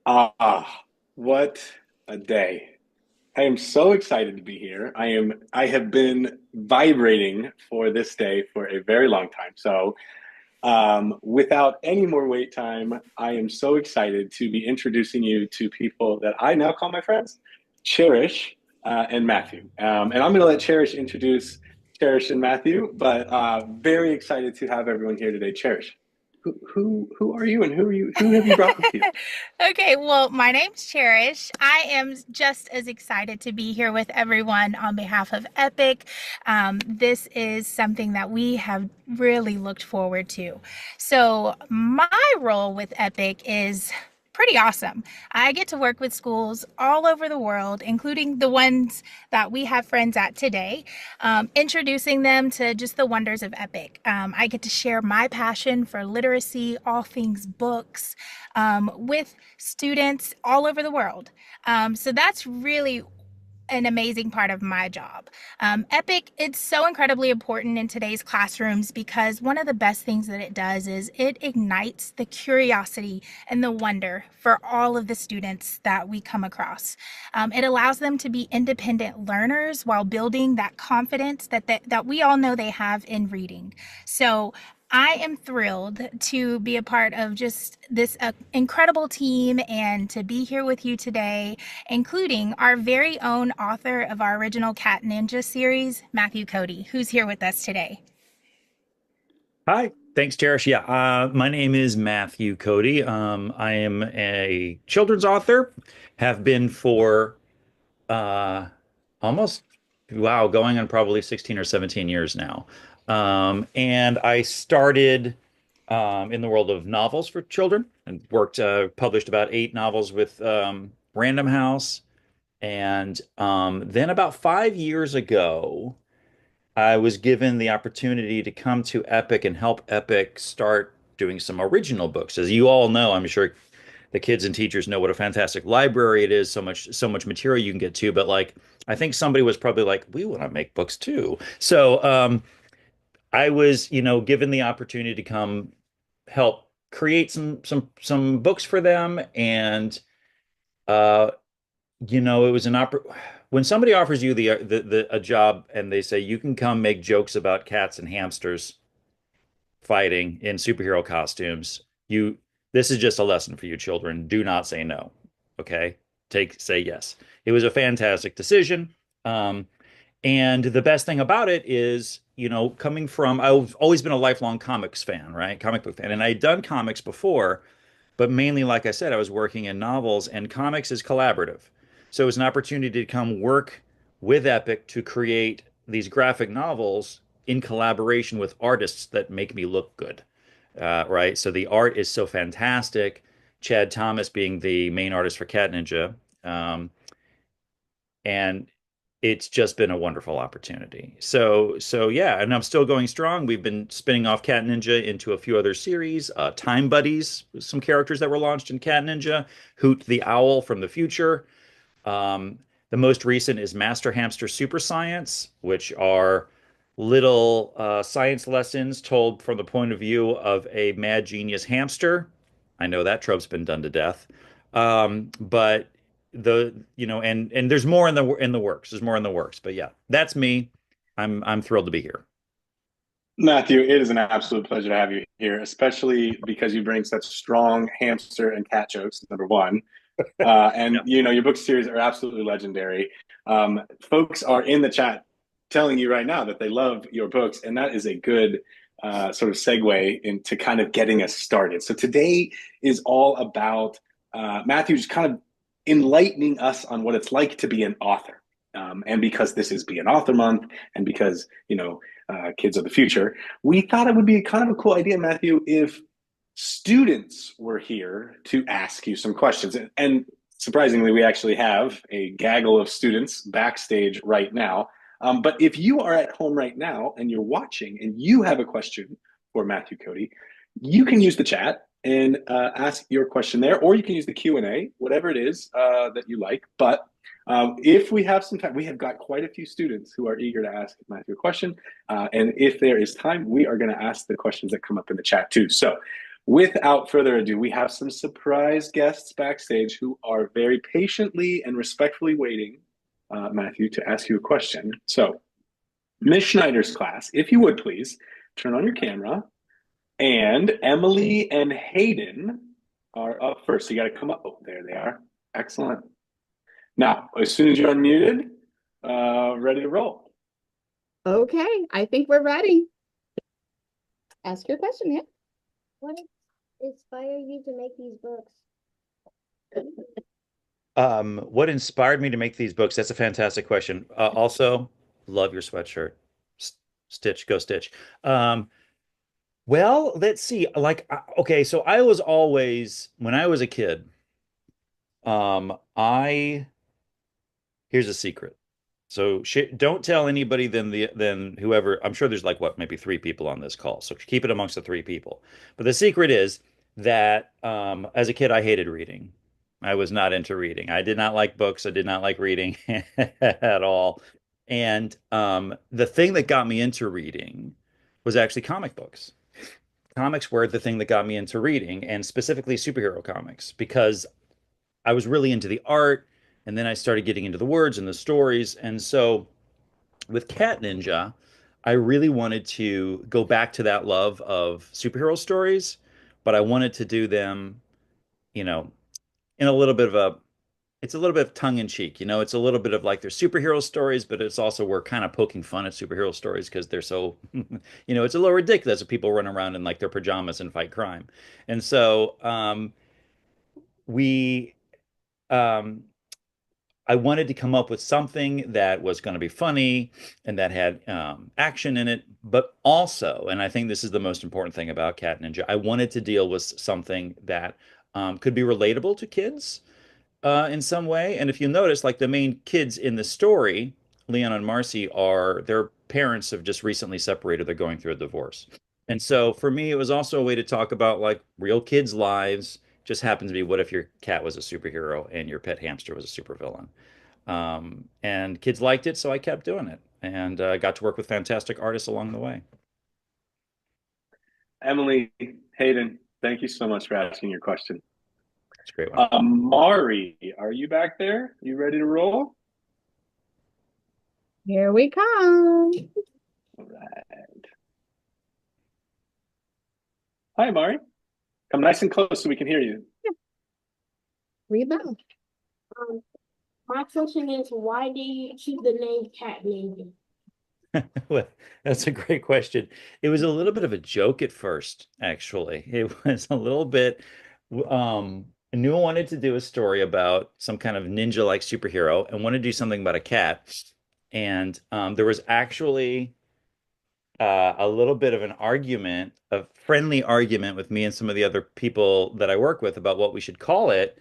Ah, what a day. I am so excited to be here. I have been vibrating for this day for a very long time. So, without any more wait time, I am so excited to be introducing you to people that I now call my friends, Cherish and Matthew. And I'm going to let Cherish introduce Cherish and Matthew, but very excited to have everyone here today. Cherish, who are you and who have you brought with you? Okay, well, my name's Cherish. I am just as excited to be here with everyone on behalf of Epic. This is something that we have really looked forward to. So, my role with Epic is pretty awesome. I get to work with schools all over the world, including the ones that we have friends at today, introducing them to just the wonders of Epic. I get to share my passion for literacy, all things books, with students all over the world. So that's really an amazing part of my job. Epic, it's so incredibly important in today's classrooms because one of the best things that it does is it ignites the curiosity and the wonder for all of the students that we come across. It allows them to be independent learners while building that confidence that we all know they have in reading. So I am thrilled to be a part of just this incredible team and to be here with you today, including our very own author of our original Cat Ninja series, Matthew Cody, who's here with us today. Hi, thanks, Cherish. Yeah, my name is Matthew Cody. I am a children's author, have been for uh, almost, wow, going on probably 16 or 17 years now. And I started in the world of novels for children and published about 8 novels with Random House. And then about 5 years ago, I was given the opportunity to come to Epic and help Epic start doing some original books. As you all know, I'm sure the kids and teachers know what a fantastic library it is, so much material you can get to, but like I think somebody was probably like, we want to make books too. So I was, given the opportunity to come help create some books for them and uh it was an when somebody offers you a job and they say you can come make jokes about cats and hamsters fighting in superhero costumes, this is just a lesson for you children. Do not say no. Okay? Say yes. It was a fantastic decision. Um, and the best thing about it is, coming from I've always been a lifelong comics fan, right? Comic book fan. And I'd done comics before, but mainly, like I said, I was working in novels, and comics is collaborative. So it was an opportunity to come work with Epic to create these graphic novels in collaboration with artists that make me look good. Right. So the art is so fantastic. Chad Thomas being the main artist for Cat Ninja. And it's just been a wonderful opportunity. So yeah, and I'm still going strong. We've been spinning off Cat Ninja into a few other series. Time Buddies, some characters that were launched in Cat Ninja. Hoot the Owl from the future. Um, the most recent is Master Hamster Super Science, which are little science lessons told from the point of view of a mad genius hamster. I know that trope's been done to death. But and there's more in the works. There's more in the works. But yeah, that's me. I'm thrilled to be here. Matthew, it is an absolute pleasure to have you here, especially because you bring such strong hamster and cat jokes, number one. And Yeah. your book series are absolutely legendary. Folks are in the chat telling you right now that they love your books, and that is a good sort of segue into kind of getting us started. So today is all about Matthew just kind of enlightening us on what it's like to be an author. And because this is Be an Author Month, and because kids are the future, we thought it would be kind of a cool idea, Matthew, if students were here to ask you some questions. And surprisingly, we actually have a gaggle of students backstage right now. But if you are at home right now and you're watching and you have a question for Matthew Cody, you can use the chat and ask your question there, or you can use the Q&A, whatever it is that you like. But if we have some time, we have got quite a few students who are eager to ask Matthew a question. And if there is time, we are going to ask the questions that come up in the chat too. So Without further ado, we have some surprise guests backstage who are very patiently and respectfully waiting, Matthew, to ask you a question. So, Miss Schneider's class, if you would please turn on your camera. And Emily and Hayden are up first. So you got to come up. Oh, there they are. Excellent. Now, as soon as you're unmuted, ready to roll. Okay, I think we're ready. Ask your question, yeah. What inspired you to make these books? What inspired me to make these books? That's a fantastic question. Also, love your sweatshirt. Stitch, go Stitch. Well, let's see. Okay, so I was always, when I was a kid, I here's a secret. So sh don't tell anybody than whoever. I'm sure there's like what maybe three people on this call. So keep it amongst the three people. But the secret is that as a kid I hated reading. I was not into reading. I did not like books. I did not like reading at all. And the thing that got me into reading was actually comic books. Comics were the thing that got me into reading, and specifically superhero comics, because I was really into the art, and then I started getting into the words and the stories. And so with Cat Ninja, I really wanted to go back to that love of superhero stories, but I wanted to do them, you know, in a little bit of a it's a little bit of tongue in cheek, it's a little bit of like they're superhero stories, but it's also we're kind of poking fun at superhero stories because they're so, it's a little ridiculous if people run around in like their pajamas and fight crime. And so we um, I wanted to come up with something that was going to be funny and that had action in it, but also, and I think this is the most important thing about Cat Ninja, I wanted to deal with something that could be relatable to kids in some way. And if you notice, like the main kids in the story, Leon and Marcy, are their parents have just recently separated. They're going through a divorce. And so for me, it was also a way to talk about like real kids' lives. Just happens to be what if your cat was a superhero and your pet hamster was a supervillain? And kids liked it, so I kept doing it and got to work with fantastic artists along the way. Emily, Hayden, thank you so much for asking your question. It's a great one. Mari, are you back there? You ready to roll? Here we come. All right. Hi, Mari. Come nice and close so we can hear you. Read them. My question is, why do you keep the name Cat Ninja? Well, that's a great question. It was a little bit of a joke at first, actually. It was a little bit, I knew I wanted to do a story about some kind of ninja-like superhero and wanted to do something about a cat. And there was actually a little bit of an argument, a friendly argument with me and some of the other people that I work with about what we should call it.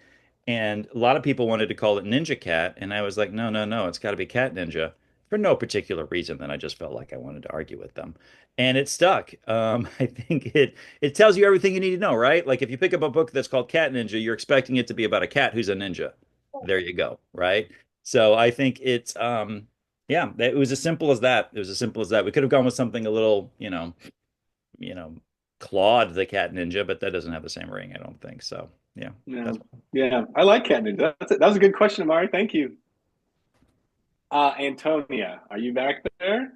And a lot of people wanted to call it Ninja Cat, and I was like, no, no, no, it's got to be Cat Ninja for no particular reason. Then I just felt like I wanted to argue with them, and it stuck. I think it tells you everything you need to know, right? Like if you pick up a book that's called Cat Ninja, you're expecting it to be about a cat who's a ninja. There you go, right? So I think it's yeah, it was as simple as that. It was as simple as that. We could have gone with something a little, you know, Claude the Cat Ninja, but that doesn't have the same ring, I don't think. So yeah, Yeah, that's yeah. I like Cat Ninja. That was a good question, Mari. Thank you. Antonia, are you back there?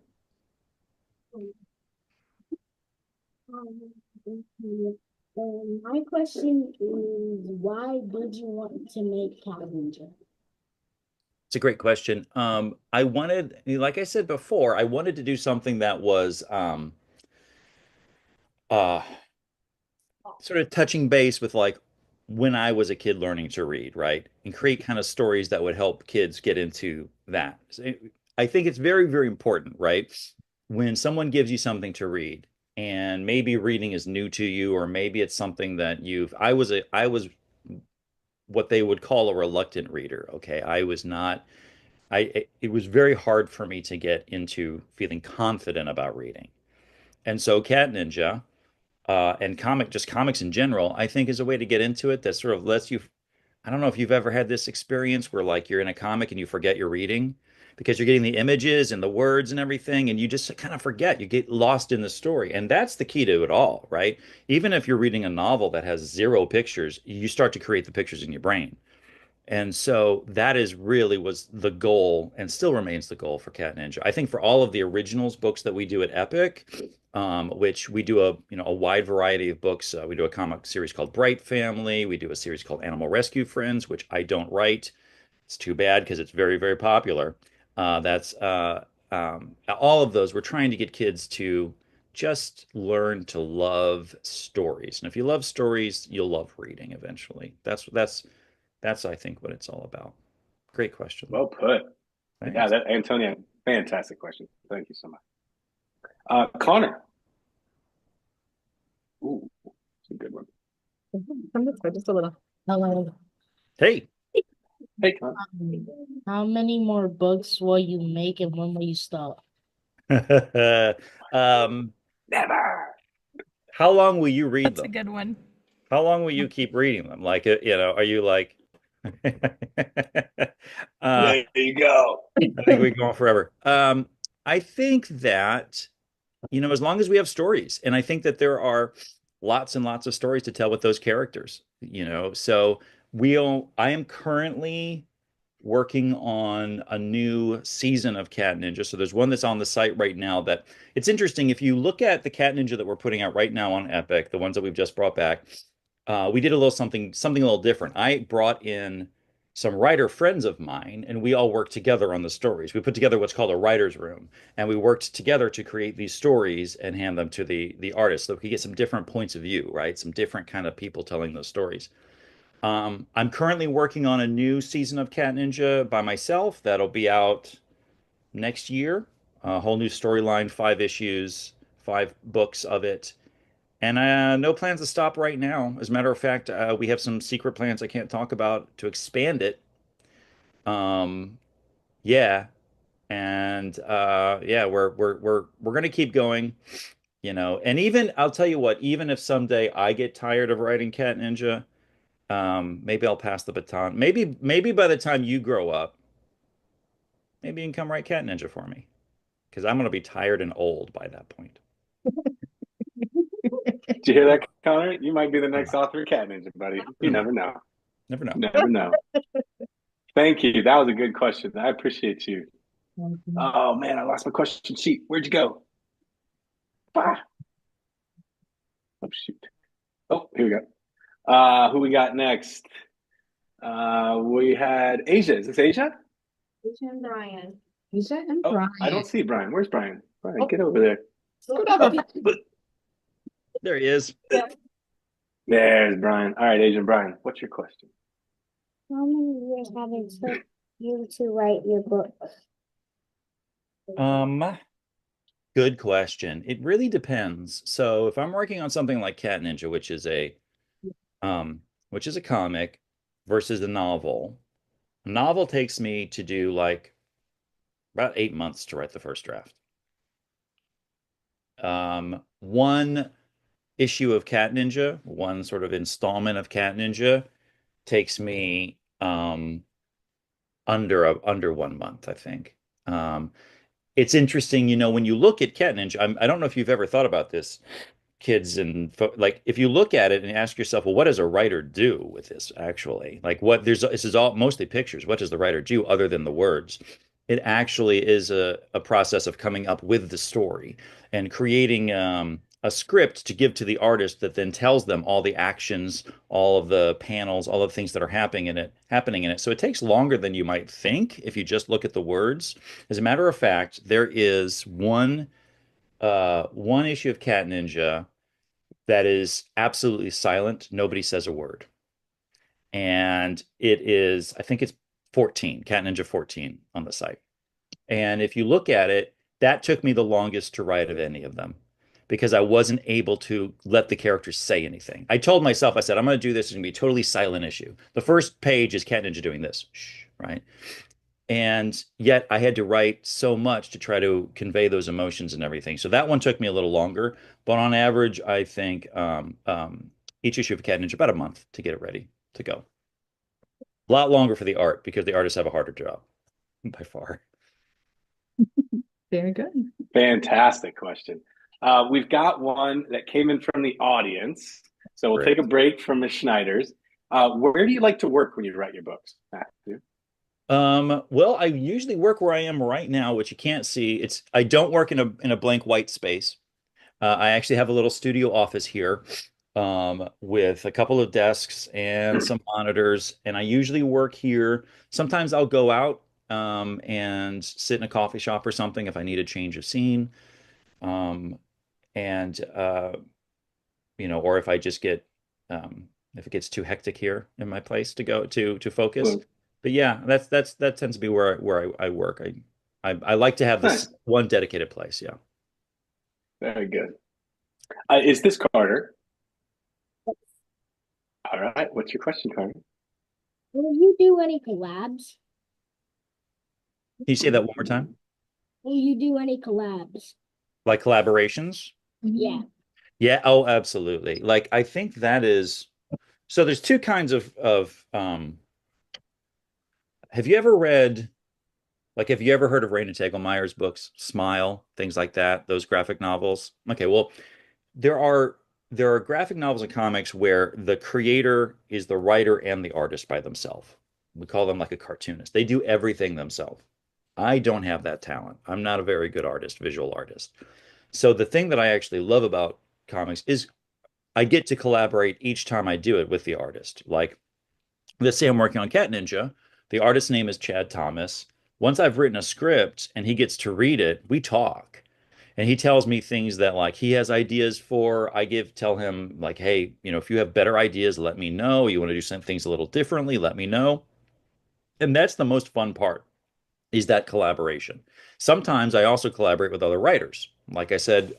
My question is, why did you want to make Cat Ninja? it's a great question. I wanted, like I said before, I wanted to do something that was uh sort of touching base with like when I was a kid learning to read, right? And create kind of stories that would help kids get into that. I think it's very, very important, right? When someone gives you something to read, and maybe reading is new to you, or maybe it's something that I was what they would call a reluctant reader. Okay. I was not, it was very hard for me to get into feeling confident about reading. And so Cat Ninja, and just comics in general, I think is a way to get into it that sort of lets you. I don't know if you've ever had this experience where like you're in a comic and you forget you're reading because you're getting the images and the words and everything, and you just kind of forget. You get lost in the story. And that's the key to it all, right? Even if you're reading a novel that has zero pictures, you start to create the pictures in your brain. And so that is really was the goal and still remains the goal for Cat Ninja. I think for all of the originals books that we do at Epic, which we do a wide variety of books. We do a comic series called Bright Family. We do a series called Animal Rescue Friends, which I don't write. It's too bad because it's very, very popular. That's all of those. We're trying to get kids to just learn to love stories. And if you love stories, you'll love reading eventually. That's I think what it's all about. Great question. Well put. Yeah, Thanks. that Antonia, fantastic question. Thank you so much. Connor. Ooh, it's a good one. Come this way, just a little. Hello. Hey. Hey, Connor. How many more books will you make and when will you stop? um, Never. how long will you read That's a them? good one. How long will you keep reading them? Like, are you like, There you go. I think we go on forever. I think that, as long as we have stories, and I think that there are lots and lots of stories to tell with those characters, so I am currently working on a new season of Cat Ninja. So there's one that's on the site right now that it's interesting. If you look at the Cat Ninja that we're putting out right now on Epic, the ones that we've just brought back, we did a little something a little different. I brought in some writer friends of mine, and we all worked together on the stories. We put together what's called a writer's room, and we worked together to create these stories and hand them to the artist, so we could get some different points of view, right? Some different kind of people telling those stories. I'm currently working on a new season of Cat Ninja by myself that'll be out next year. A whole new storyline, 5 issues, 5 books of it. And no plans to stop right now. As a matter of fact, we have some secret plans I can't talk about to expand it. Um, yeah, and yeah, we're gonna keep going, And even I'll tell you what, even if someday I get tired of writing Cat Ninja, maybe I'll pass the baton. Maybe by the time you grow up, maybe you can come write Cat Ninja for me, because I'm gonna be tired and old by that point. Did you hear that, Connor? You might be the next author of Cat Ninja, buddy. You never know. Never know. Never know. Thank you. That was a good question. I appreciate you. Oh man, I lost my question sheet. Where'd you go? Ah. Oh shoot. Oh, here we go. Who we got next? We had Asia. Is this Asia? Asia and Brian. Asia and Oh, Brian. I don't see Brian. Where's Brian? Brian, Oh. get over there. Scoot over. There he is. There's Brian. All right, Asia and Brian, what's your question? How many years have it took you to write your book? Good question. It really depends. So if I'm working on something like Cat Ninja, which is a comic versus a novel takes me to do like about 8 months to write the first draft. One issue of Cat Ninja, one sort of installment of Cat Ninja takes me under 1 month, I think. It's interesting, when you look at Cat Ninja, I don't know if you've ever thought about this, kids, and like if you look at it and ask yourself, well, what does a writer do with this actually? Like this is all mostly pictures. What does the writer do other than the words? It actually is a process of coming up with the story and creating a script to give to the artist that then tells them all the actions, all of the panels, all of the things that are happening in it. So it takes longer than you might think if you just look at the words. As a matter of fact, there is one issue of Cat Ninja that is absolutely silent. Nobody says a word. And I think it's 14, Cat Ninja 14 on the site. And if you look at it, that took me the longest to write of any of them because I wasn't able to let the characters say anything. I told myself, I said, I'm going to do this. It's going to be a totally silent issue. The first page is Cat Ninja doing this, shh, right? And yet I had to write so much to try to convey those emotions and everything. So that one took me a little longer, but on average, I think each issue of Cat Ninja about a month to get it ready to go. A lot longer for the art because the artists have a harder job by far. Very good. Fantastic question. We've got one that came in from the audience. So we'll take a break from Ms. Schneider's. Where do you like to work when you write your books, Matthew? Well, I usually work where I am right now, which you can't see. I don't work in a blank white space. I actually have a little studio office here, with a couple of desks and some monitors, and I usually work here. Sometimes I'll go out, and sit in a coffee shop or something if I need a change of scene. Um, and or if I just get if it gets too hectic here in my place to go to focus. Well, But yeah, that tends to be where I work. I like to have this nice. one dedicated place. Yeah. Very good. Is this Carter? All right. What's your question, Carter? Will you do any collabs? Can you say that one more time? Will you do any collabs? Like collaborations? Yeah. Yeah. Oh, absolutely. Like I think that is so. There's two kinds of. Have you ever read? Like, have you ever heard of Raina Tegelmeyer's books, Smile, things like that, those graphic novels? Okay, well, there are there are graphic novels and comics where the creator is the writer and the artist by themselves. We call them like a cartoonist. They do everything themselves. I don't have that talent. I'm not a very good artist, visual artist. So the thing that I actually love about comics is I get to collaborate each time I do it with the artist. Like, let's say I'm working on Cat Ninja. The artist's name is Chad Thomas. Once I've written a script and he gets to read it, we talk. And he tells me things that like he has ideas for. Tell him like, hey, if you have better ideas, let me know. You want to do some things a little differently, let me know. And that's the most fun part is that collaboration. Sometimes I also collaborate with other writers. Like I said,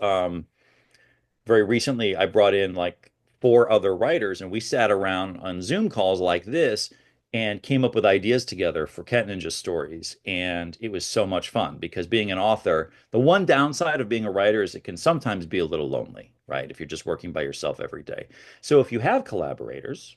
very recently I brought in like four other writers and we sat around on Zoom calls like this and came up with ideas together for Cat Ninja stories. And it was so much fun because being an author, the one downside of being a writer is it can sometimes be a little lonely, right? If you're just working by yourself every day. So if you have collaborators,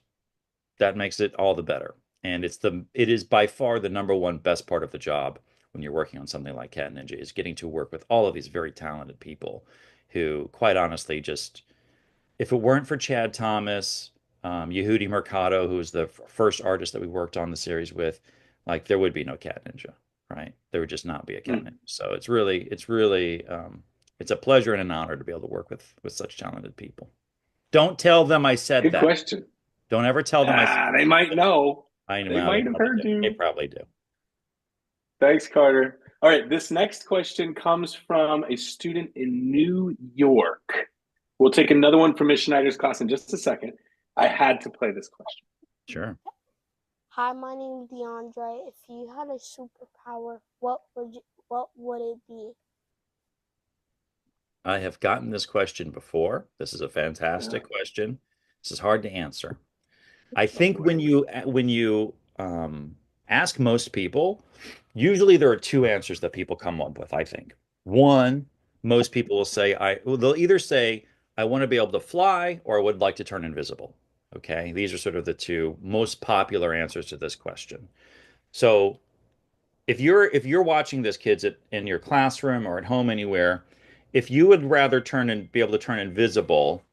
that makes it all the better. And it is by far the number one best part of the job when you're working on something like Cat Ninja is getting to work with all of these very talented people who, quite honestly, just if it weren't for Chad Thomas, Yehudi Mercado, who was the first artist that we worked on the series with, like there would be no Cat Ninja, right? There would just not be a Cat Ninja. So it's a pleasure and an honor to be able to work with such talented people. Don't tell them I said Good that. question. Don't ever tell them I said They might know. I know They might have heard you. They probably do. Thanks, Carter. All right, this next question comes from a student in New York. We'll take another one from Ms. Schneider's class in just a second. I had to play this question. Sure. Hi, my name is DeAndre. If you had a superpower, what would it be? I have gotten this question before. This is a fantastic question. This is hard to answer. I think when you ask most people, usually there are two answers that people come up with, I think. One, most people will say they'll either say I want to be able to fly or I would like to turn invisible. Okay? These are sort of the two most popular answers to this question. So, if you're watching this kids in your classroom or at home anywhere, if you would rather turn and be able to turn invisible,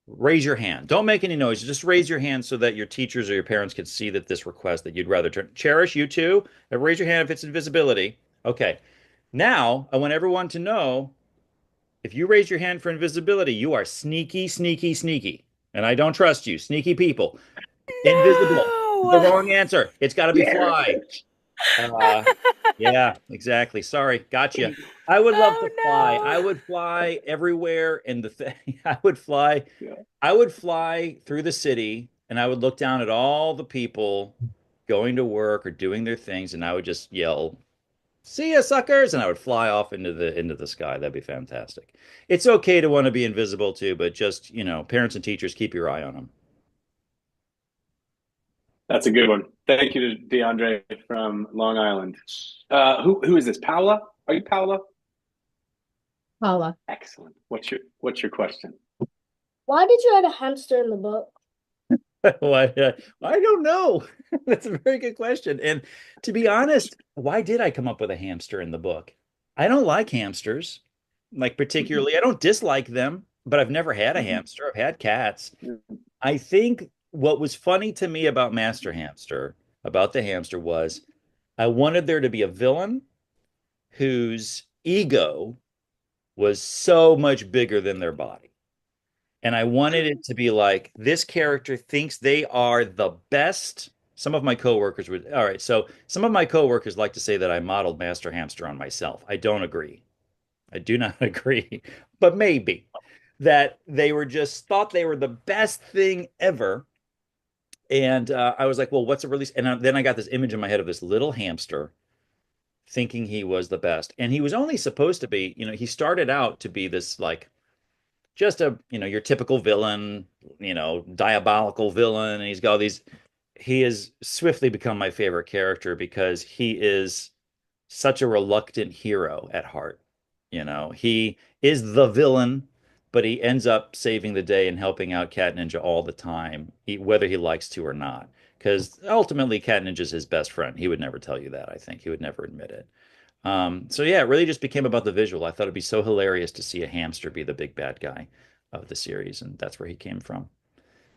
raise your hand. Don't make any noise. Just raise your hand so that your teachers or your parents can see that this request that you'd rather turn. Cherish, you too. Raise your hand if it's invisibility. Okay. Now, I want everyone to know if you raise your hand for invisibility, you are sneaky, sneaky, sneaky. And I don't trust you, sneaky people. Invisible. The wrong answer. It's got to be fly. Yeah, exactly. Sorry, gotcha. I would love to fly. I would fly everywhere, and the thing I would fly. Yeah. I would fly through the city, and I would look down at all the people going to work or doing their things, and I would just yell, "See ya, suckers!" And I would fly off into the sky. That'd be fantastic. It's okay to want to be invisible too, but just parents and teachers, keep your eye on them. That's a good one. Thank you to DeAndre from Long Island. Who is this? Paula? Are you Paula? Paula. Excellent. What's your question? Why did you add a hamster in the book? Why? I don't know. That's a very good question. And to be honest, why did I come up with a hamster in the book? I don't like hamsters, like particularly. I don't dislike them, but I've never had a hamster. I've had cats. I think what was funny to me about Master Hamster, about the hamster, was I wanted there to be a villain whose ego was so much bigger than their body. And I wanted it to be like this character thinks they are the best. Some of my coworkers would, all right, so some of my coworkers like to say that I modeled Master Hamster on myself. I don't agree. I do not agree, but maybe that they were just thought they were the best thing ever. And I was like, well, what's a release? And then I got this image in my head of this little hamster thinking he was the best. And he was only supposed to be, he started out to be this like just your typical villain, diabolical villain. And he's got all these, he has swiftly become my favorite character because he is such a reluctant hero at heart. He is the villain, but he ends up saving the day and helping out Cat Ninja all the time, whether he likes to or not. Because ultimately, Cat Ninja is his best friend. He would never tell you that, I think. He would never admit it. So yeah, it really just became about the visual. I thought it'd be so hilarious to see a hamster be the big bad guy of the series, and that's where he came from.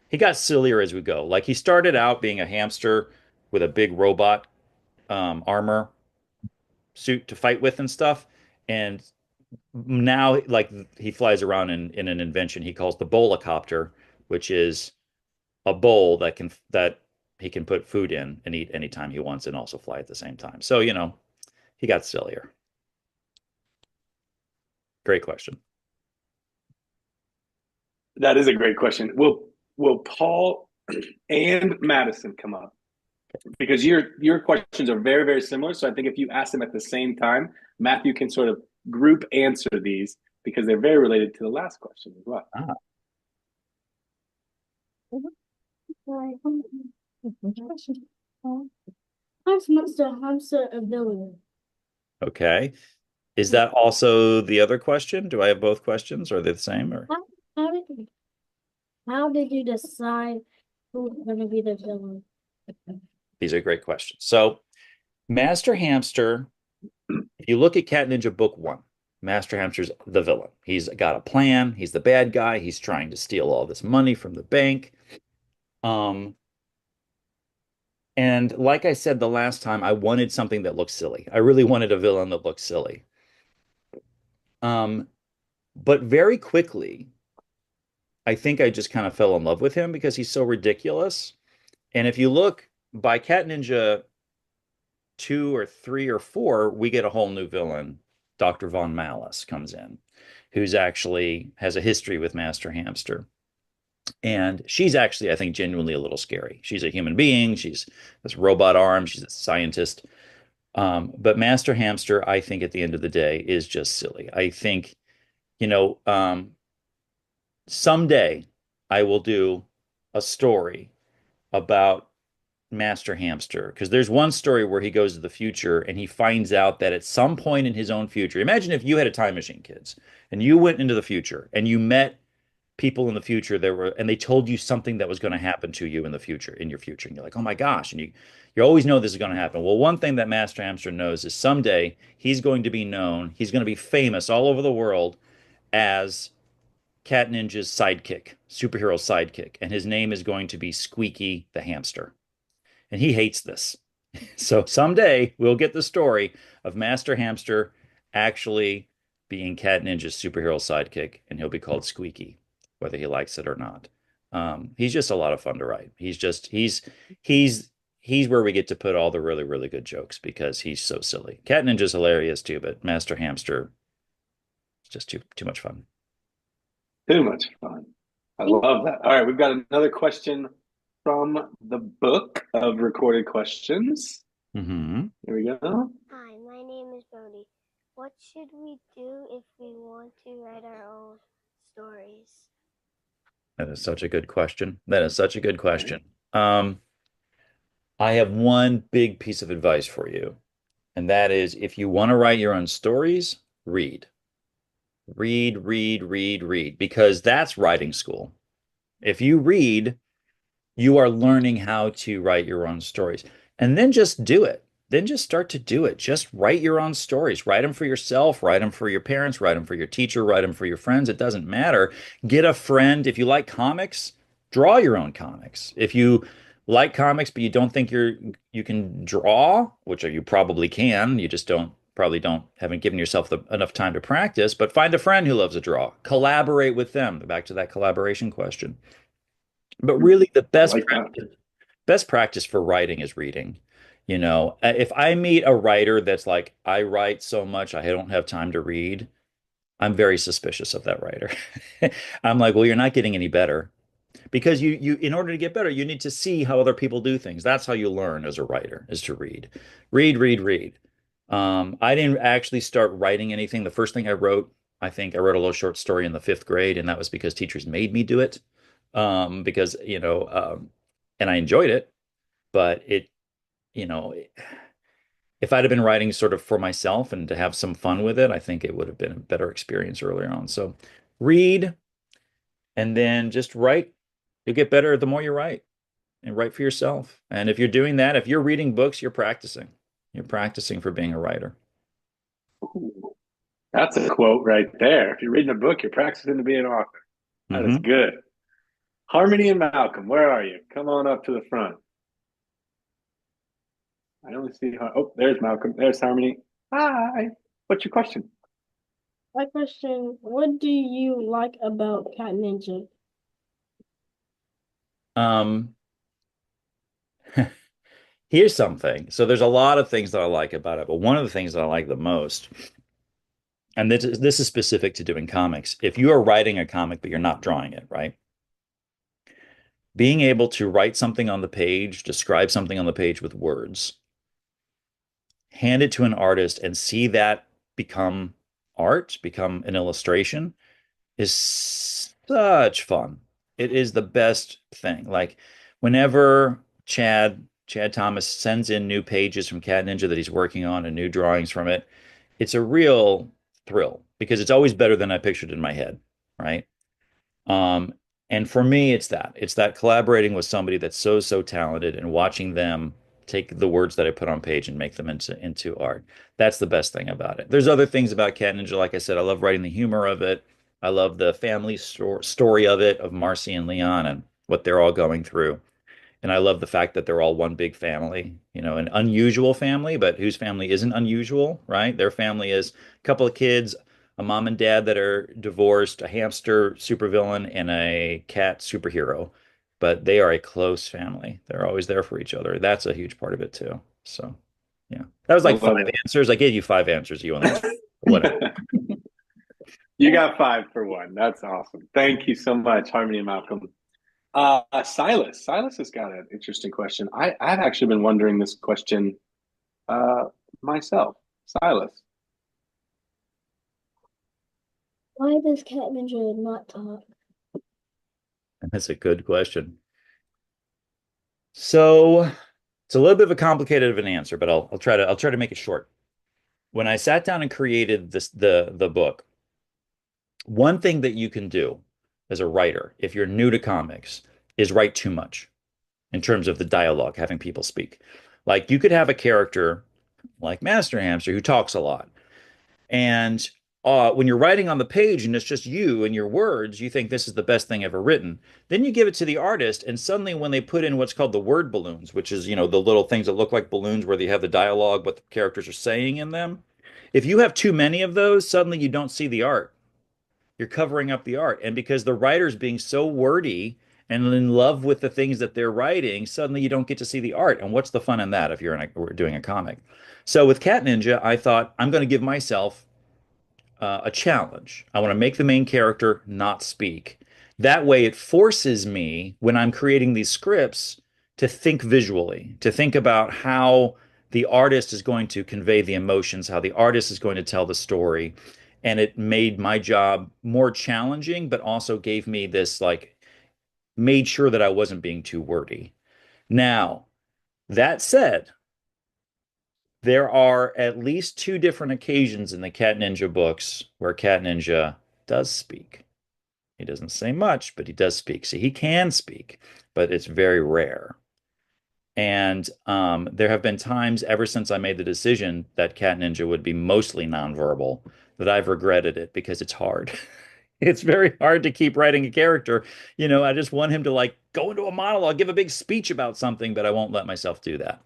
He got sillier as we go. Like he started out being a hamster with a big robot armor suit to fight with and stuff, and now like he flies around in an invention he calls the bolacopter, which is a bowl that he can put food in and eat anytime he wants and also fly at the same time. So, he got sillier. Great question. That is a great question. Will Paul and Madison come up? Because your questions are very, very similar. So I think if you ask them at the same time, Matthew can sort of group answer these because they're very related to the last question as well. Ah. How's Mr. Hamster a villain? Okay. Is that also the other question? Do I have both questions? Are they the same or? How did how did you decide who's going to be the villain? These are great questions. So, Master Hamster, if you look at Cat Ninja Book 1, Master Hamster's the villain. He's got a plan. He's the bad guy. He's trying to steal all this money from the bank. And like I said the last time, I wanted something that looked silly. I really wanted a villain that looked silly. But very quickly, I think I just kind of fell in love with him because he's so ridiculous. And if you look by Cat Ninja 2 or 3 or 4, we get a whole new villain. Dr. Von Malice comes in, who's actually has a history with Master Hamster. And she's actually, I think, genuinely a little scary. She's a human being. She's this robot arm. She's a scientist. But Master Hamster, I think at the end of the day, is just silly. I think, someday I will do a story about Master Hamster because there's one story where he goes to the future and he finds out that at some point in his own future, imagine if you had a time machine, kids, and you went into the future and you met people in the future and they told you something that was going to happen to you in your future, and you're like, oh my gosh, and you always know this is going to happen. Well, one thing that Master Hamster knows is someday he's going to be known, he's going to be famous all over the world as Cat Ninja's sidekick, superhero sidekick, and his name is going to be Squeaky the Hamster. And he hates this. So someday we'll get the story of Master Hamster actually being Cat Ninja's superhero sidekick, and he'll be called Squeaky, whether he likes it or not. He's just a lot of fun to write. He's where we get to put all the really, really good jokes because he's so silly. Cat Ninja's hilarious too, but Master Hamster is just too much fun. Too much fun. I love that. All right, we've got another question from the book of recorded questions. Mm-hmm. Here we go. Hi, my name is Brody. What should we do if we want to write our own stories? That is such a good question. I have one big piece of advice for you, and that is if you want to write your own stories, read. Read, because that's writing school. If you read, you are learning how to write your own stories. And then just do it. then just start to do it. Just write your own stories. Write them for yourself, write them for your parents, write them for your teacher, write them for your friends. It doesn't matter. Get a friend. If you like comics, draw your own comics. If you like comics, but you don't think you can draw, which you probably can, you just haven't given yourself enough time to practice, but find a friend who loves to draw. Collaborate with them. Back to that collaboration question. But really, the I like that. best practice for writing is reading. If I meet a writer that's like, I write so much, I don't have time to read, I'm very suspicious of that writer. I'm like, well, you're not getting any better because in order to get better, you need to see how other people do things. That's how you learn as a writer, is to read, read, read, read. I didn't actually start writing anything. The first thing I wrote, I think I wrote a little short story in the fifth grade, and that was because teachers made me do it. Because, and I enjoyed it, but you know, if I'd have been writing sort of for myself and to have some fun with it, I think it would have been a better experience earlier on. So read and then just write. You'll get better the more you write and write for yourself. And if you're doing that, if you're reading books, you're practicing. You're practicing for being a writer. Ooh, that's a quote right there. If you're reading a book, you're practicing to be an author. That is good. Harmony and Malcolm, where are you? Come on up to the front. I only see, oh, there's Malcolm. There's Harmony. Hi. What's your question? My question, what do you like about Cat Ninja? Um, Here's something. So there's a lot of things that I like about it, but one of the things that I like the most, and this is specific to doing comics. If you are writing a comic, but you're not drawing it, right? Being able to write something on the page, describe something on the page with words, hand it to an artist and see that become art, become an illustration is such fun. It is the best thing. Like whenever Chad Thomas sends in new pages from Cat Ninja that he's working on and new drawings from it, it's a real thrill because it's always better than I pictured in my head, right? Um, and for me, it's that collaborating with somebody that's so talented and watching them take the words that I put on page and make them into art. That's the best thing about it. There's other things about Cat Ninja. Like I said, I love writing the humor of it. I love the family story of it, of Marcy and Leon and what they're all going through. And I love the fact that they're all one big family, an unusual family, but whose family isn't unusual, right? Their family is a couple of kids, a mom and dad that are divorced, a hamster supervillain, and a cat superhero. But they are a close family. They're always there for each other. That's a huge part of it too. So, yeah. That was I like love five it. answers. I gave you five answers. You want to whatever. You got 5 for 1. That's awesome. Thank you so much, Harmony and Malcolm. Silas has got an interesting question. I've actually been wondering this question uh, myself. Silas. Why does Cat Ninja not talk? That's a good question. So it's a little bit of a complicated of an answer, but I'll try to make it short. When I sat down and created the book, one thing that you can do as a writer, if you're new to comics, is write too much in terms of the dialogue, having people speak. Like you could have a character like Master Hamster who talks a lot. And when you're writing on the page and it's just you and your words, you think this is the best thing ever written. Then you give it to the artist, and suddenly when they put in what's called the word balloons, which is, the little things that look like balloons where they have the dialogue, what the characters are saying in them. If you have too many of those, suddenly you don't see the art. You're covering up the art. And because the writer's being so wordy and in love with the things that they're writing, suddenly you don't get to see the art. And what's the fun in that if we're doing a comic? So with Cat Ninja, I thought I'm going to give myself a challenge. I want to make the main character not speak. That way, it forces me, when I'm creating these scripts, to think visually, to think about how the artist is going to convey the emotions, how the artist is going to tell the story. And it made my job more challenging, but also gave me this, like, made sure that I wasn't being too wordy. Now, that said, there are at least two different occasions in the Cat Ninja books where Cat Ninja does speak. He doesn't say much, but he does speak. See, he can speak, but it's very rare. And there have been times ever since I made the decision that Cat Ninja would be mostly nonverbal that I've regretted it because it's hard. It's very hard to keep writing a character. I just want him to like go into a monologue, give a big speech about something, but I won't let myself do that.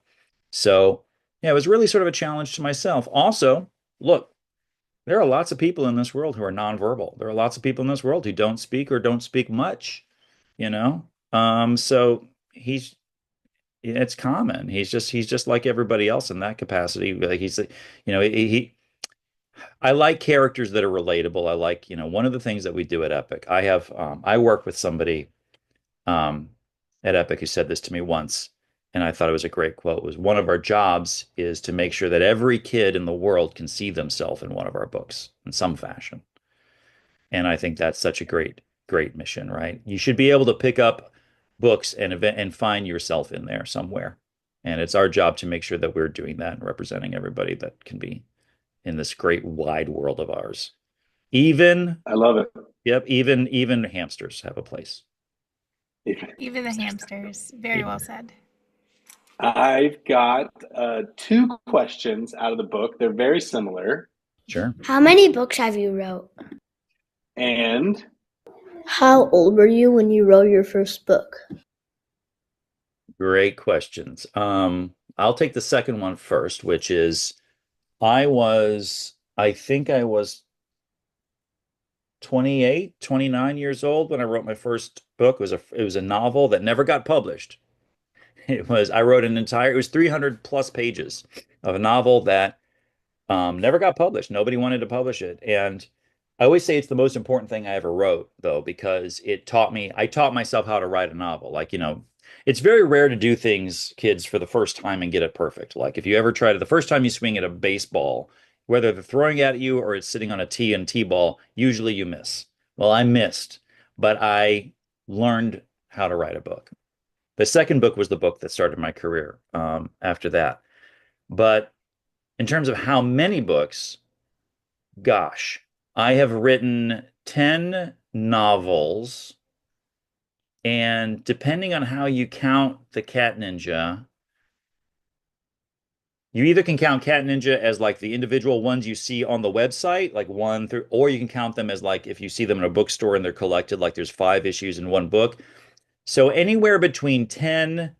So, yeah, it was really sort of a challenge to myself. Also, look, there are lots of people in this world who are nonverbal. There are lots of people in this world who don't speak or don't speak much, you know? So he's it's common. He's just like everybody else in that capacity. Like I like characters that are relatable. I like, one of the things that we do at Epic. I work with somebody um at Epic who said this to me once, and I thought it was a great quote. Was one of our jobs is to make sure that every kid in the world can see themselves in one of our books in some fashion. And I think that's such a great mission, right? You should be able to pick up books and find yourself in there somewhere. And it's our job to make sure that we're doing that and representing everybody that can be in this great wide world of ours. Even, I love it. yep, even hamsters have a place. Even the hamsters. Very well said. I've got two questions out of the book. They're very similar. Sure. How many books have you wrote? And How old were you when you wrote your first book? Great questions. I'll take the second one first, which is I think I was 28, 29 years old when I wrote my first book. It was a novel that never got published. I wrote it was 300 plus pages of a novel that never got published. Nobody wanted to publish it. And I always say it's the most important thing I ever wrote, though, because I taught myself how to write a novel. Like, it's very rare to do things, kids, for the first time and get it perfect. Like if you ever try to, the first time you swing at a baseball, whether they're throwing at you or it's sitting on a tee and tee ball, usually you miss. Well, I missed, but I learned how to write a book. The second book was the book that started my career after that. But in terms of how many books, gosh, I have written 10 novels. And depending on how you count the Cat Ninja, you either can count Cat Ninja as like the individual ones you see on the website, like one through, or you can count them as like if you see them in a bookstore and they're collected, like there's 5 issues in one book. So anywhere between 10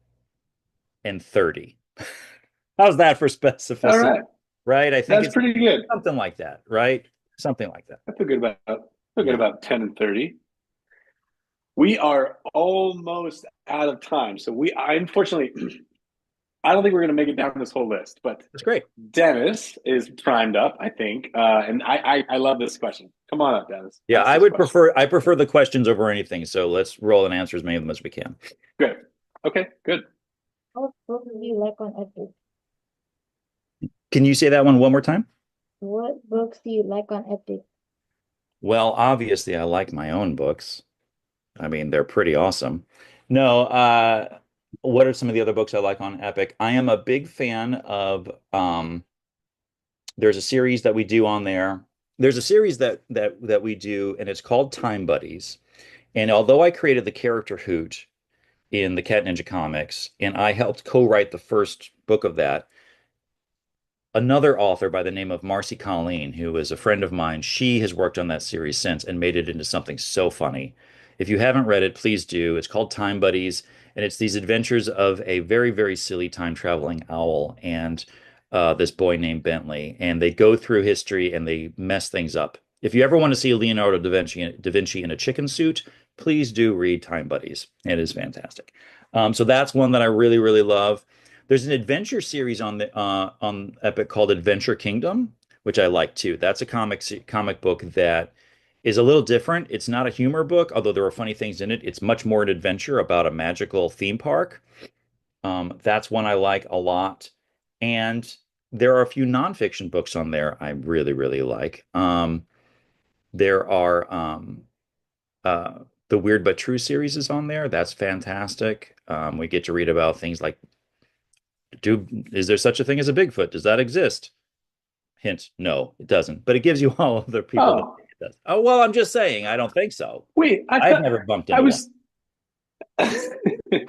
and 30. How's that for specificity? all right, Right? I think that's it's pretty good. something like that, right? Something like that. I feel good about 10 and 30. We are almost out of time. So unfortunately, I don't think we're going to make it down this whole list, but That's great. Dennis is primed up, I think. And I love this question. Come on up, Dennis. Yeah, Ask this question. I prefer the questions over anything. So let's roll and answer as many of them as we can. Good. Okay, good. What book do you like on Epic? Can you say that one more time? What books do you like on Epic? Well, obviously, I like my own books. I mean, they're pretty awesome. No, what are some of the other books I like on Epic? I am a big fan of there's a series that we do on there. There's a series that we do, and it's called Time Buddies. And although I created the character Hoot in the Cat Ninja comics, and I helped co-write the first book of that, another author by the name of Marcy Colleen, who is a friend of mine, she has worked on that series since and made it into something so funny. If you haven't read it, please do. It's called Time Buddies, and it's these adventures of a very, very silly time traveling owl and this boy named Bentley, and they go through history and they mess things up. If you ever want to see Leonardo da Vinci in a chicken suit, please do read Time Buddies. It is fantastic. So that's one that I really, really love. There's an adventure series on Epic called Adventure Kingdom, which I like too. That's a comic book that is a little different. It's not a humor book, although there are funny things in it. It's much more an adventure about a magical theme park. That's one I like a lot. And there are a few nonfiction books on there I really, really like. There are the Weird But True series is on there. That's fantastic. We get to read about things like, is there such a thing as a Bigfoot? Does that exist? Hint, no, it doesn't. But it gives you all of the people that Oh, think it does. Oh, well, I'm just saying, I don't think so. wait, I've never bumped into I was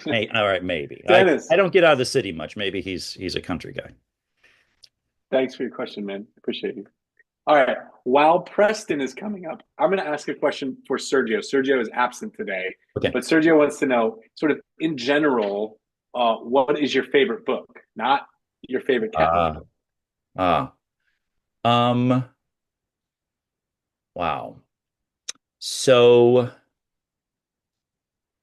All right, maybe. Dennis, I don't get out of the city much. Maybe he's a country guy. thanks for your question, man. Appreciate you. All right. While Preston is coming up, I'm going to ask a question for Sergio. Sergio is absent today, Okay. but Sergio wants to know, sort of in general, what is your favorite book? Not your favorite cat Uh, book. uh, um, wow. So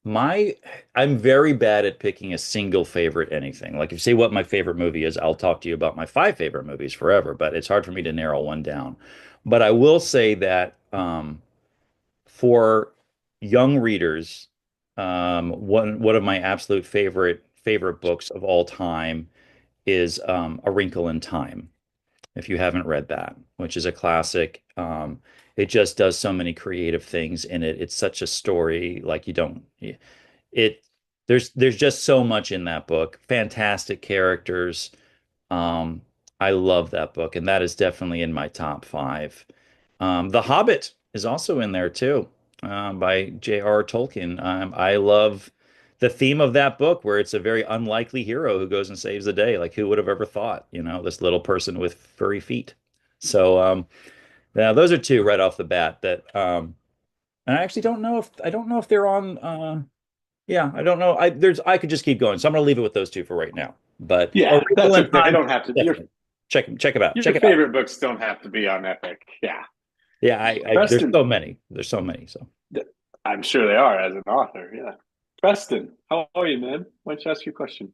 my I'm very bad at picking a single favorite anything. Like if you say what my favorite movie is, I'll talk to you about my five favorite movies forever, but it's hard for me to narrow one down. But I will say that for young readers, one of my absolute favorite books of all time is A Wrinkle in Time. If you haven't read that, which is a classic, it just does so many creative things in it. It's such a story like you don't it. There's just so much in that book. Fantastic characters. Um, I love that book, and that is definitely in my top five. The Hobbit is also in there too, by J.R. Tolkien. I love the theme of that book, where it's a very unlikely hero who goes and saves the day. Like, who would have ever thought, this little person with furry feet? So, yeah, those are two right off the bat that, and I actually don't know if they're on. Yeah, I don't know. I could just keep going, so I'm gonna leave it with those two for right now. But A Yeah, Wrinkle that's in okay. They Time, don't have to. definitely check them out. Your Check it out. favorite books don't have to be on Epic. Yeah. Yeah, there's Preston, so many. There's so many. So I'm sure they are as an author. Yeah. Preston, how are you, man? Why don't you ask your question?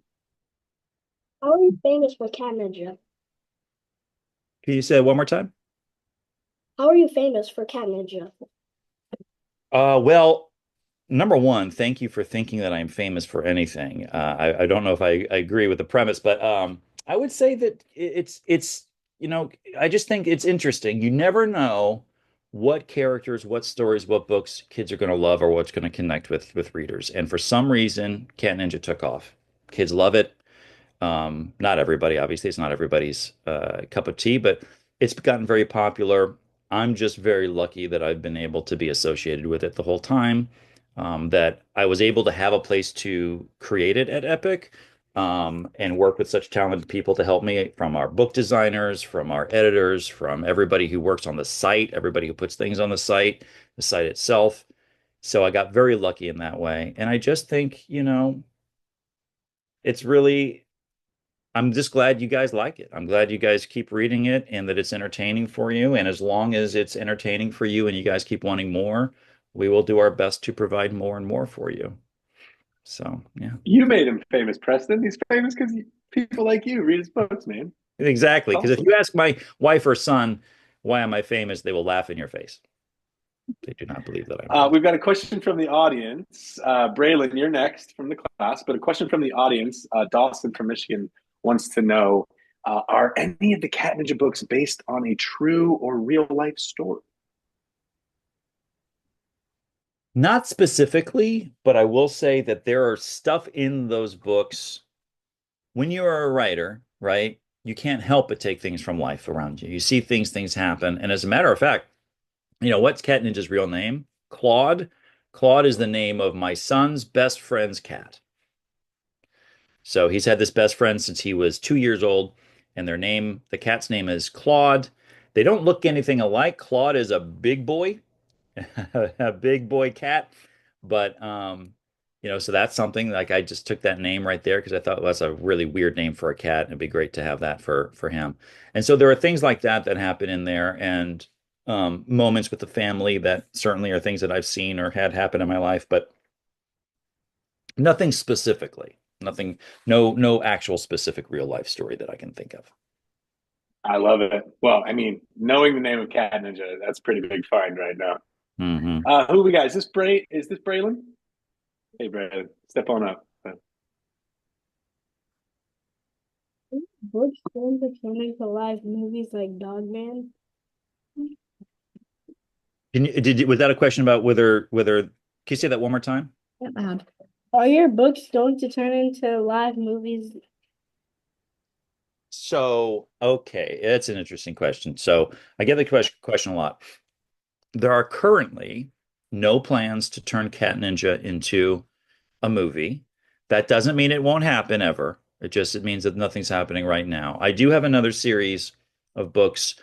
How are you famous for Cat Ninja? can you say it one more time? How are you famous for Cat Ninja? Well, number one, thank you for thinking that I'm famous for anything. I don't know if I agree with the premise, but I would say that it's I just think it's interesting. You never know what characters, what stories, what books kids are going to love or what's going to connect with readers. And for some reason, Cat Ninja took off. Kids love it. Not everybody, obviously, it's not everybody's cup of tea, but it's gotten very popular. I'm just very lucky that I've been able to be associated with it the whole time, that I was able to have a place to create it at Epic, and work with such talented people to help me, from our book designers, from our editors, from everybody who works on the site, everybody who puts things on the site itself. So I got very lucky in that way. And I just think, it's really I'm just glad you guys like it. I'm glad you guys keep reading it and that it's entertaining for you. And as long as it's entertaining for you and you guys keep wanting more, we will do our best to provide more and more for you. So, yeah, You made him famous, Preston. He's famous because people like you read his books, man. exactly. Because if Awesome. you ask my wife or son, why am I famous? They will laugh in your face. They do not believe that I'm famous. We've got a question from the audience. Braylon, you're next from the class, but a question from the audience. Dawson from Michigan wants to know, are any of the Cat Ninja books based on a true or real life story? Not specifically, but I will say that there are stuff in those books. When you are a writer, right, you can't help but take things from life around you. You see things happen. And as a matter of fact, what's Cat Ninja's real name? Claude. Claude is the name of my son's best friend's cat. So he's had this best friend since he was 2 years old, and the cat's name is Claude. They don't look anything alike. Claude is a big boy, a big boy cat. But so that's something, like, I just took that name right there because I thought, well, that's a really weird name for a cat, and it'd be great to have that for him. And so there are things like that happen in there, and moments with the family that certainly are things that I've seen or had happen in my life, but nothing specifically. Nothing, no actual specific real life story that I can think of. I love it. Well, I mean, knowing the name of Cat Ninja, that's a pretty big find right now. Hmm. Who we got? Is this Braylon? Hey, Braylon, step on up. Books going to turn into live movies like Dogman? Was that a question about whether, can you say that one more time? Out loud. Are your books going to turn into live movies? So, okay, that's an interesting question. So I get the question a lot. There are currently no plans to turn Cat Ninja into a movie. That doesn't mean it won't happen ever. It means that nothing's happening right now. I do have another series of books,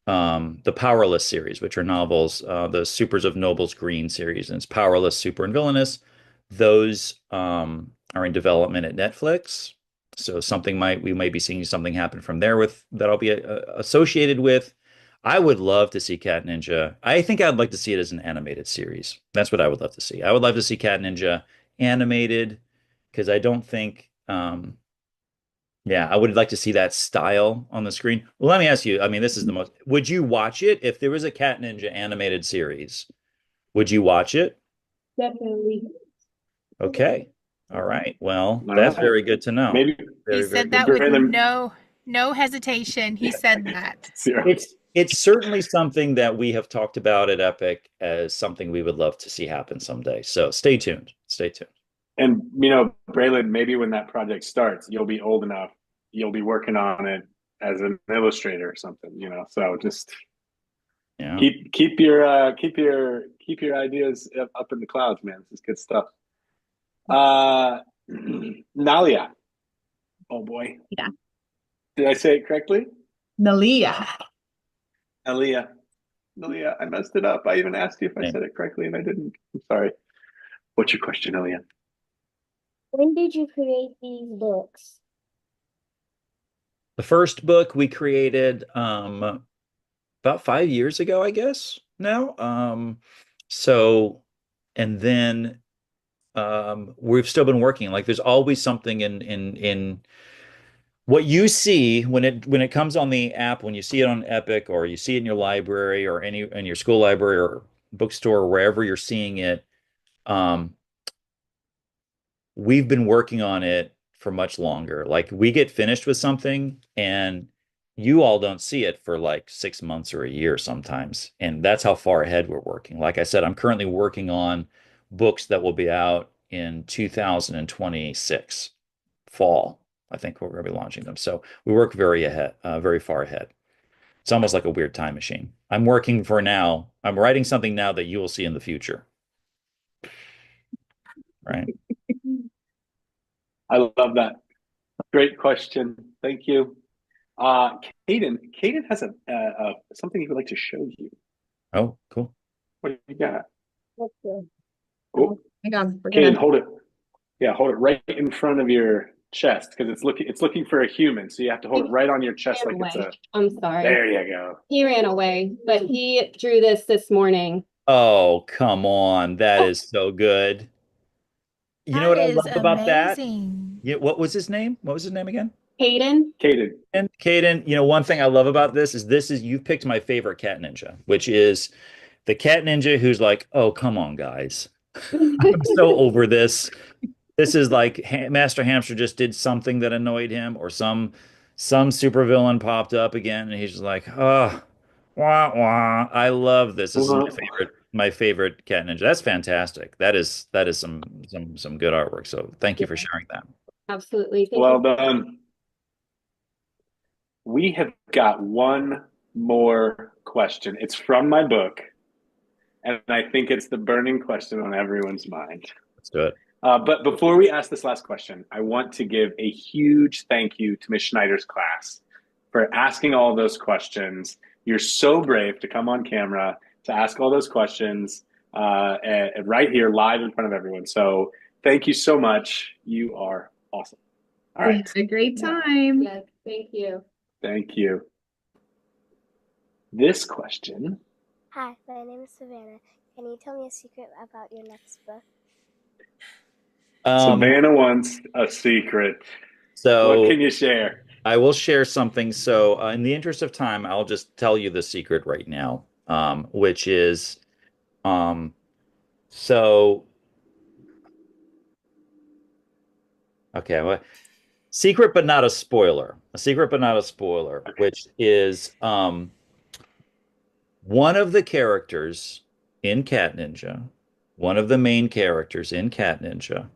the Powerless series, which are novels, the Supers of Nobles Green series, and it's Powerless, Super, and Villainous. Those are in development at Netflix. So we might be seeing something happen from there with that I'll be associated with. I would love to see Cat Ninja. I think I'd like to see it as an animated series. That's what I would love to see. I would love to see Cat Ninja animated because I don't think, yeah, I would like to see that style on the screen. Well, let me ask you, I mean, this is the most, would you watch it if there was a Cat Ninja animated series? Would you watch it? Definitely. Okay. All right. Well, All that's right. very good to know. Maybe He Very, very said good. that with Braylon, no hesitation. He said that. zero. It's certainly something that we have talked about at Epic as something we would love to see happen someday. So stay tuned. Stay tuned. And Braylon, maybe when that project starts, you'll be old enough, you'll be working on it as an illustrator or something, So just Yeah. keep your ideas up in the clouds, man. This is good stuff. Nalia. Oh boy. Yeah. Did I say it correctly? Nalia. Nalia. Nalia, I messed it up. I even asked you if I said it correctly and I didn't. I'm sorry. What's your question, Nalia? When did you create these books? The first book we created about 5 years ago, I guess now. So, and then we've still been working. Like there's always something in what you see when it comes on the app, when you see it on Epic or you see it in your library or in your school library or bookstore or wherever you're seeing it. Um, we've been working on it for much longer. Like we get finished with something and you all don't see it for like 6 months or a year sometimes. And that's how far ahead we're working. Like I said, I'm currently working on books that will be out in 2026 fall. I think we're going to be launching them. So we work very far ahead. It's almost like a weird time machine. I'm working for now. I'm writing something now that you will see in the future. Right. I love that. Great question. Thank you. Caden has something he would like to show you. Oh, cool. What do you got? What's the Oh, Hang on. Caden, hold it. Yeah, hold it right in front of your chest because it's looking for a human. So you have to hold it right on your chest like it's a. I'm sorry. There you go. He ran away, but he drew this morning. Oh, come on. That is so good. You know That what I is love about that? amazing. Yeah, what was his name? What was his name again? Caden. Caden. And Caden, one thing I love about this is you've picked my favorite cat ninja, which is the cat ninja who's like, oh, come on, guys. I'm so over this. This is like Master Hamster just did something that annoyed him, or some supervillain popped up again, and he's just like, oh, wah wah. I love this. This is my favorite cat ninja. That's fantastic. That is some good artwork. So thank you for sharing that. Absolutely. Thank Well you. done. We have got one more question. It's from my book, and I think it's the burning question on everyone's mind. Let's do it. But before we ask this last question, I want to give a huge thank you to Ms. Schneider's class for asking all those questions. You're so brave to come on camera to ask all those questions right here live in front of everyone. So thank you so much. You are awesome. All right. It's a great time. Yes, thank you. Thank you. This question. Hi, my name is Savannah. Can you tell me a secret about your next book? Savannah wants a secret. So what can you share? I will share something. So in the interest of time, I'll just tell you the secret right now, which is, so, okay, well, secret but not a spoiler. A secret but not a spoiler, which is one of the characters in Cat Ninja, one of the main characters in Cat Ninja,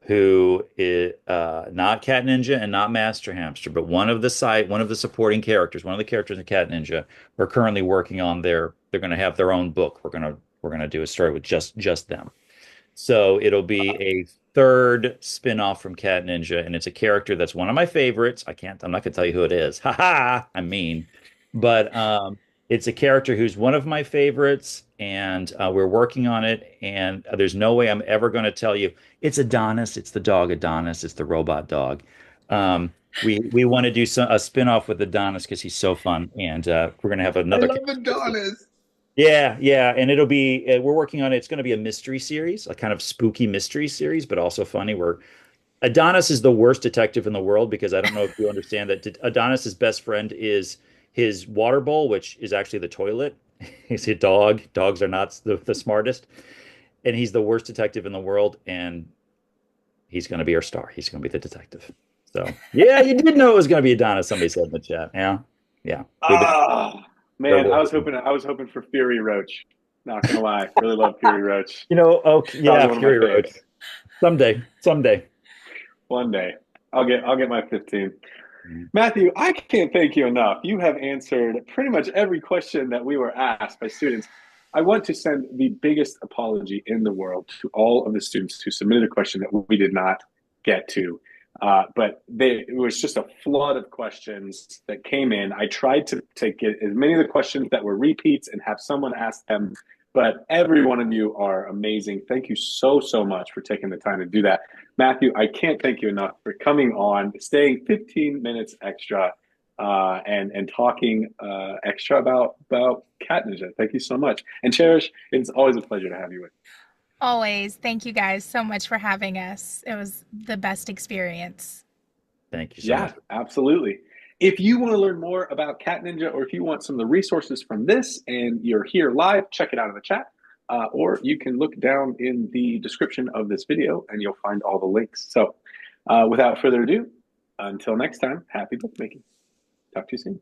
who is not Cat Ninja and not Master Hamster, but one of the supporting characters, one of the characters in Cat Ninja, we're currently working on they're going to have their own book. We're going to do a story with just them. So it'll be a third spin-off from Cat Ninja, and it's a character that's one of my favorites. I'm not gonna tell you who it is. Ha ha, I'm mean. But it's a character who's one of my favorites, and we're working on it, and there's no way I'm ever going to tell you it's Adonis, it's the dog Adonis, it's the robot dog. We want to do a spin-off with Adonis because he's so fun, and we're going to have I another. love Adonis. Yeah, yeah, and it'll be we're working on it. It's going to be a mystery series, a kind of spooky mystery series, but also funny. Where Adonis is the worst detective in the world because I don't know if you understand that Adonis's best friend is his water bowl, which is actually the toilet. He's a dog. Dogs are not the smartest, and he's the worst detective in the world. And he's going to be our star. He's going to be the detective. So yeah, you did know it was going to be Adonis. Somebody said in the chat. Yeah, yeah. Ah, man, I was hoping for Fury Roach. Not gonna lie, really love Fury Roach. You know, okay, yeah, Fury Roach. Someday. One day, I'll get my 15. Matthew, I can't thank you enough. You have answered pretty much every question that we were asked by students. I want to send the biggest apology in the world to all of the students who submitted a question that we did not get to. But it was just a flood of questions that came in. I tried to get as many of the questions that were repeats and have someone ask them, but every one of you are amazing. Thank you so, so much for taking the time to do that. Matthew, I can't thank you enough for coming on, staying 15 minutes extra, and talking extra about Cat Ninja. Thank you so much. And Cherish, it's always a pleasure to have you with. Always. Thank you guys so much for having us. It was the best experience. Thank you so much. Yeah, absolutely. If you want to learn more about Cat Ninja, or if you want some of the resources from this and you're here live, check it out in the chat. Or you can look down in the description of this video and you'll find all the links. So without further ado, until next time, happy bookmaking. Talk to you soon.